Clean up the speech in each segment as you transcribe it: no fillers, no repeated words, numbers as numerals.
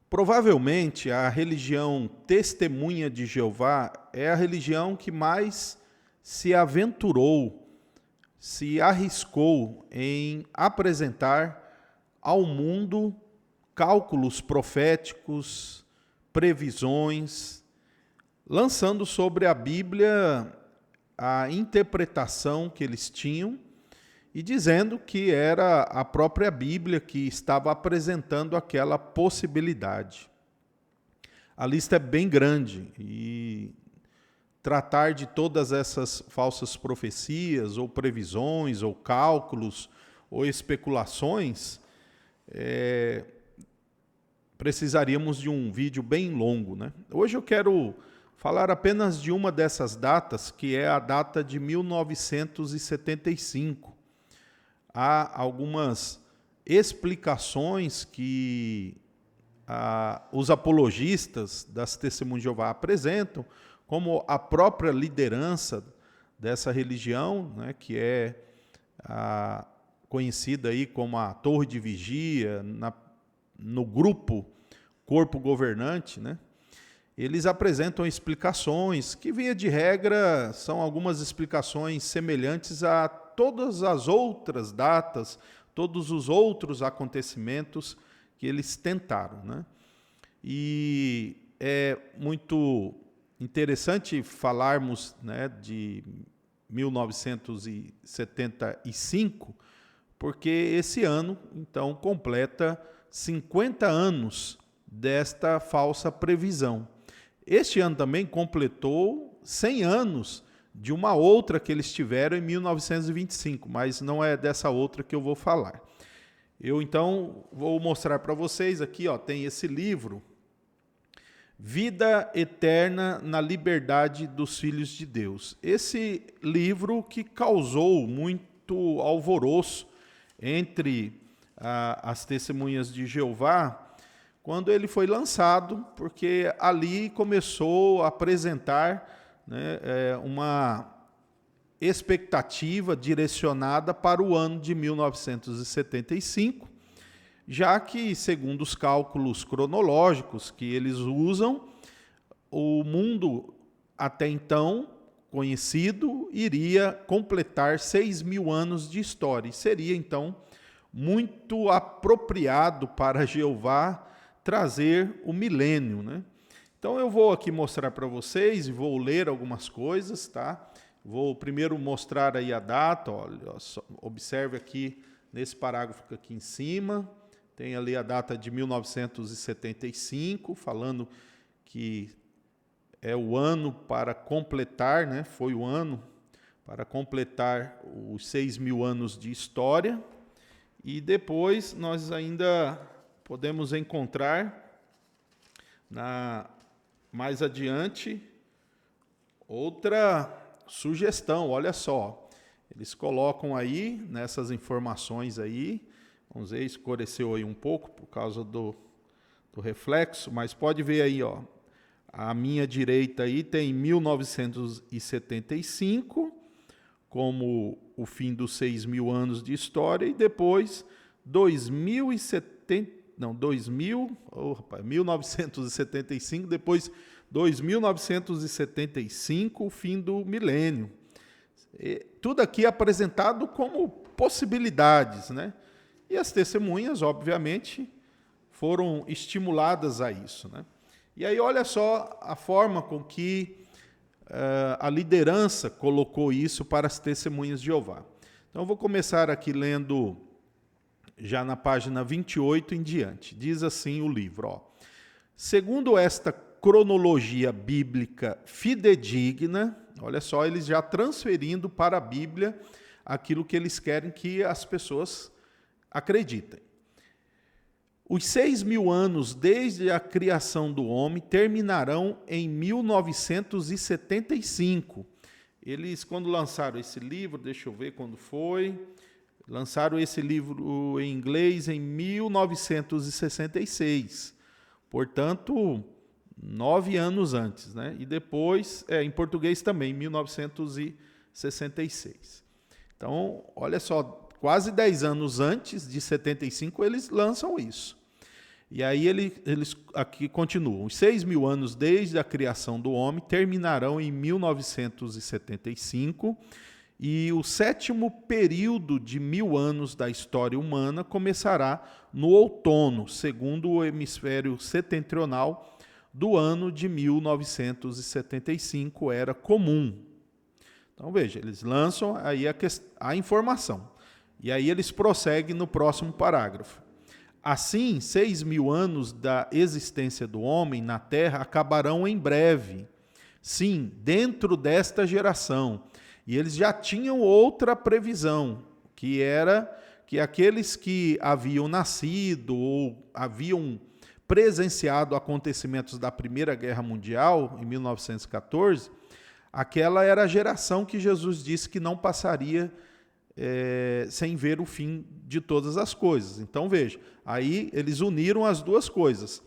Provavelmente a religião Testemunha de Jeová é a religião que mais se aventurou, se arriscou em apresentar ao mundo cálculos proféticos, previsões, lançando sobre a Bíblia a interpretação que eles tinham e dizendo que era a própria Bíblia que estava apresentando aquela possibilidade. A lista é bem grande e tratar de todas essas falsas profecias, ou previsões, ou cálculos, ou especulações, precisaríamos de um vídeo bem longo, né? Hoje eu quero falar apenas de uma dessas datas, que é a data de 1975. Há algumas explicações que os apologistas das Testemunhas de Jeová apresentam, como a própria liderança dessa religião, né, que é conhecida aí como a Torre de Vigia, no grupo Corpo Governante, né? Eles apresentam explicações que, via de regra, são algumas explicações semelhantes a todas as outras datas, todos os outros acontecimentos que eles tentaram, né? E é muito interessante falarmos, né, de 1975, porque esse ano, então, completa 50 anos desta falsa previsão. Este ano também completou 100 anos de uma outra que eles tiveram em 1925, mas não é dessa outra que eu vou falar. Eu, então, vou mostrar para vocês aqui, ó, tem esse livro, Vida Eterna na Liberdade dos Filhos de Deus. Esse livro que causou muito alvoroço entre as Testemunhas de Jeová, quando ele foi lançado, porque ali começou a apresentar, né, uma expectativa direcionada para o ano de 1975, já que, segundo os cálculos cronológicos que eles usam, o mundo até então conhecido iria completar 6.000 anos de história. E seria, então, muito apropriado para Jeová trazer o milênio, né? Então eu vou aqui mostrar para vocês e vou ler algumas coisas, tá? Vou primeiro mostrar aí a data, olha, observe aqui nesse parágrafo aqui em cima, tem ali a data de 1975, falando que é o ano para completar, né? Foi o ano para completar os 6.000 anos de história. E depois nós ainda podemos encontrar mais adiante outra sugestão, olha só. Eles colocam aí, nessas informações aí, vamos ver, escureceu aí um pouco por causa do reflexo, mas pode ver aí, ó, à minha direita aí tem 1975, como o fim dos 6.000 anos de história, e depois 1975, depois 2975, o fim do milênio. Tudo aqui é apresentado como possibilidades, né? E as testemunhas, obviamente, foram estimuladas a isso, né? E aí, olha só a forma com que a liderança colocou isso para as Testemunhas de Jeová. Então, eu vou começar aqui lendo já na página 28 em diante. Diz assim o livro, ó. Segundo esta cronologia bíblica fidedigna, olha só, eles já transferindo para a Bíblia aquilo que eles querem que as pessoas acreditem. Os 6.000 anos desde a criação do homem terminarão em 1975. Eles, quando lançaram esse livro, deixa eu ver quando foi, lançaram esse livro em inglês em 1966. Portanto, 9 anos antes, né? E depois, em português também, 1966. Então, olha só, quase 10 anos antes de 75, eles lançam isso. E aí eles aqui continuam. Os 6.000 anos desde a criação do homem terminarão em 1975, e o 7º período de 1.000 anos da história humana começará no outono, segundo o hemisfério setentrional do ano de 1975, era comum. Então veja, eles lançam aí a informação. E aí eles prosseguem no próximo parágrafo. Assim, 6.000 anos da existência do homem na Terra acabarão em breve. Sim, dentro desta geração. E eles já tinham outra previsão, que era que aqueles que haviam nascido ou haviam presenciado acontecimentos da Primeira Guerra Mundial, em 1914, aquela era a geração que Jesus disse que não passaria sem ver o fim de todas as coisas. Então, veja, aí eles uniram as duas coisas.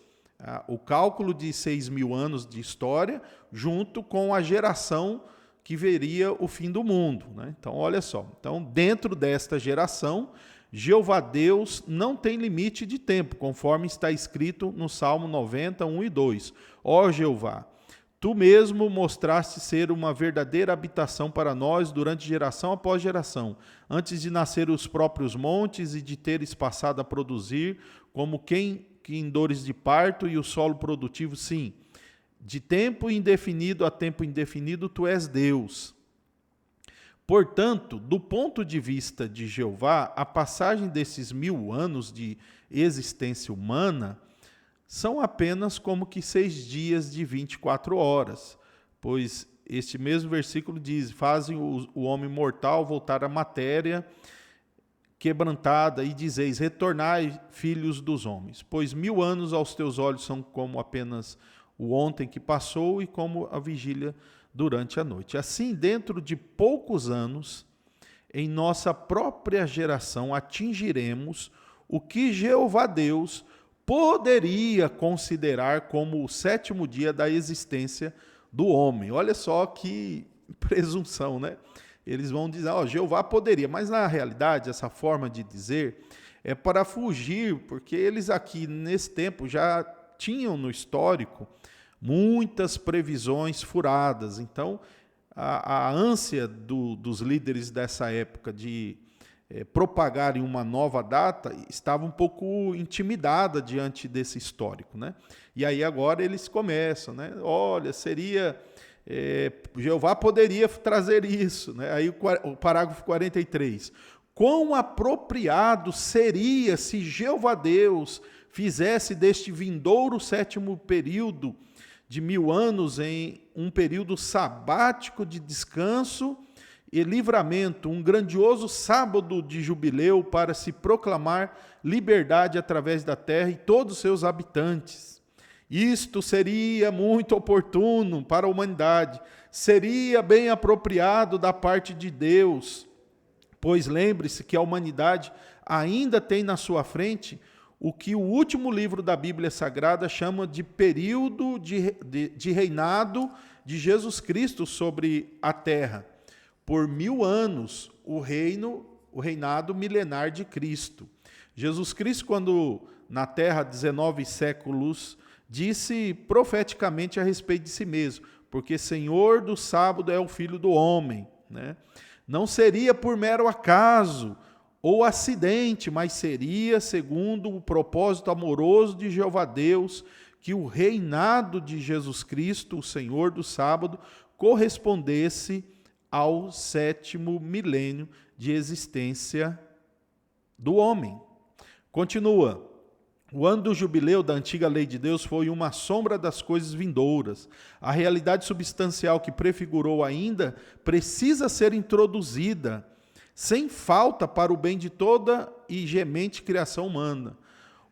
O cálculo de 6.000 anos de história junto com a geração que veria o fim do mundo, né? Então, olha só. Então, dentro desta geração, Jeová Deus não tem limite de tempo, conforme está escrito no Salmo 90, 1 e 2. Ó Jeová, tu mesmo mostraste ser uma verdadeira habitação para nós durante geração após geração, antes de nascer os próprios montes e de teres passado a produzir, como quem que em dores de parto e o solo produtivo, sim. De tempo indefinido a tempo indefinido, tu és Deus. Portanto, do ponto de vista de Jeová, a passagem desses 1.000 anos de existência humana são apenas como que 6 dias de 24 horas, pois este mesmo versículo diz, fazem o homem mortal voltar à matéria quebrantada, e dizeis, retornai, filhos dos homens, pois 1.000 anos aos teus olhos são como apenas o ontem que passou e como a vigília durante a noite. Assim, dentro de poucos anos, em nossa própria geração, atingiremos o que Jeová Deus poderia considerar como o 7º dia da existência do homem. Olha só que presunção, né? Eles vão dizer, Jeová poderia, mas na realidade, essa forma de dizer é para fugir, porque eles aqui nesse tempo já tinham no histórico muitas previsões furadas. Então, a ânsia dos líderes dessa época de propagarem uma nova data estava um pouco intimidada diante desse histórico, né? E aí agora eles começam, né? Olha, Jeová poderia trazer isso, né? Aí o parágrafo 43. Quão apropriado seria se Jeová Deus fizesse deste vindouro 7º período de 1.000 anos em um período sabático de descanso e livramento, um grandioso sábado de jubileu para se proclamar liberdade através da terra e todos os seus habitantes. Isto seria muito oportuno para a humanidade, seria bem apropriado da parte de Deus, pois lembre-se que a humanidade ainda tem na sua frente o que o último livro da Bíblia Sagrada chama de período de reinado de Jesus Cristo sobre a terra. Por 1.000 anos, o reinado milenar de Cristo. Jesus Cristo, quando na terra 19 séculos, disse profeticamente a respeito de si mesmo, porque Senhor do sábado é o Filho do homem, né? Não seria por mero acaso ou acidente, mas seria segundo o propósito amoroso de Jeová Deus, que o reinado de Jesus Cristo, o Senhor do sábado, correspondesse ao 7º milênio de existência do homem. Continua. O ano do jubileu da antiga lei de Deus foi uma sombra das coisas vindouras. A realidade substancial que prefigurou ainda precisa ser introduzida, sem falta, para o bem de toda e gemente criação humana.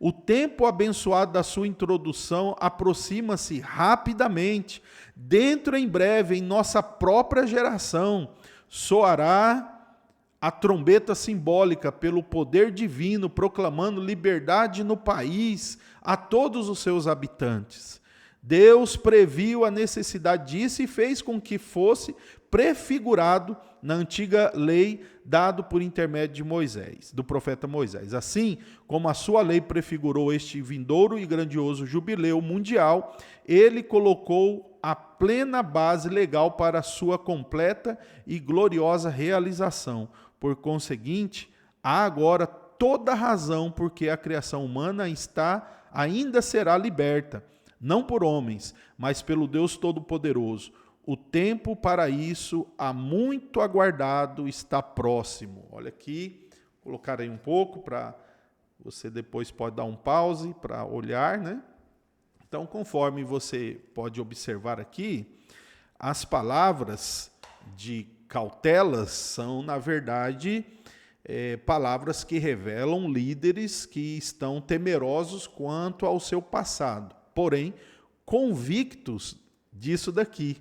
O tempo abençoado da sua introdução aproxima-se rapidamente. Dentro em breve, em nossa própria geração, soará a trombeta simbólica pelo poder divino, proclamando liberdade no país a todos os seus habitantes. Deus previu a necessidade disso e fez com que fosse prefigurado na antiga lei dado por intermédio de Moisés, do profeta Moisés. Assim como a sua lei prefigurou este vindouro e grandioso jubileu mundial, ele colocou a plena base legal para a sua completa e gloriosa realização. Por conseguinte, há agora toda razão porque a criação humana ainda será liberta, não por homens, mas pelo Deus Todo-Poderoso. O tempo para isso, há muito aguardado, está próximo. Olha aqui, vou colocar aí um pouco para você depois pode dar um pause para olhar, né? Então, conforme você pode observar aqui, as palavras de cautelas são, na verdade, palavras que revelam líderes que estão temerosos quanto ao seu passado, porém, convictos disso daqui,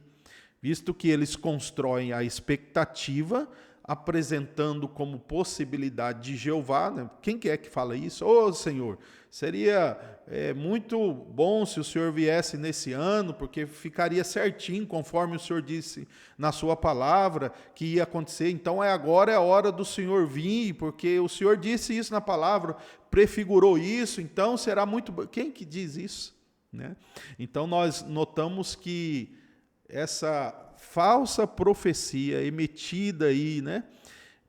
visto que eles constroem a expectativa, apresentando como possibilidade de Jeová, né? Quem que é que fala isso? Ô Senhor, seria muito bom se o Senhor viesse nesse ano, porque ficaria certinho, conforme o Senhor disse na sua palavra, que ia acontecer. Então agora é a hora do Senhor vir, porque o Senhor disse isso na palavra, prefigurou isso, então será muito bom. Quem que diz isso? Né? Então nós notamos que essa falsa profecia emitida aí, né,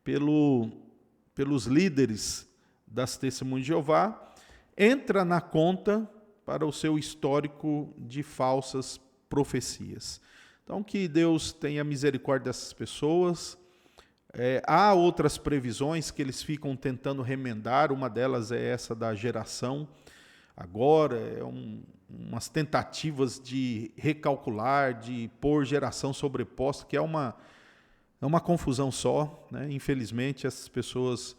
pelos líderes das Testemunhas de Jeová, entra na conta para o seu histórico de falsas profecias. Então, que Deus tenha misericórdia dessas pessoas. Há outras previsões que eles ficam tentando remendar, uma delas é essa da geração. Agora, umas tentativas de recalcular, de pôr geração sobreposta, que é uma confusão só, né? Infelizmente, essas pessoas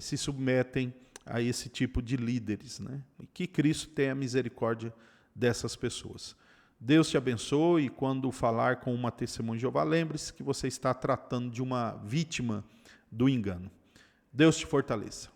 se submetem a esse tipo de líderes, né? E que Cristo tenha misericórdia dessas pessoas. Deus te abençoe, e quando falar com uma testemunha de Jeová, lembre-se que você está tratando de uma vítima do engano. Deus te fortaleça.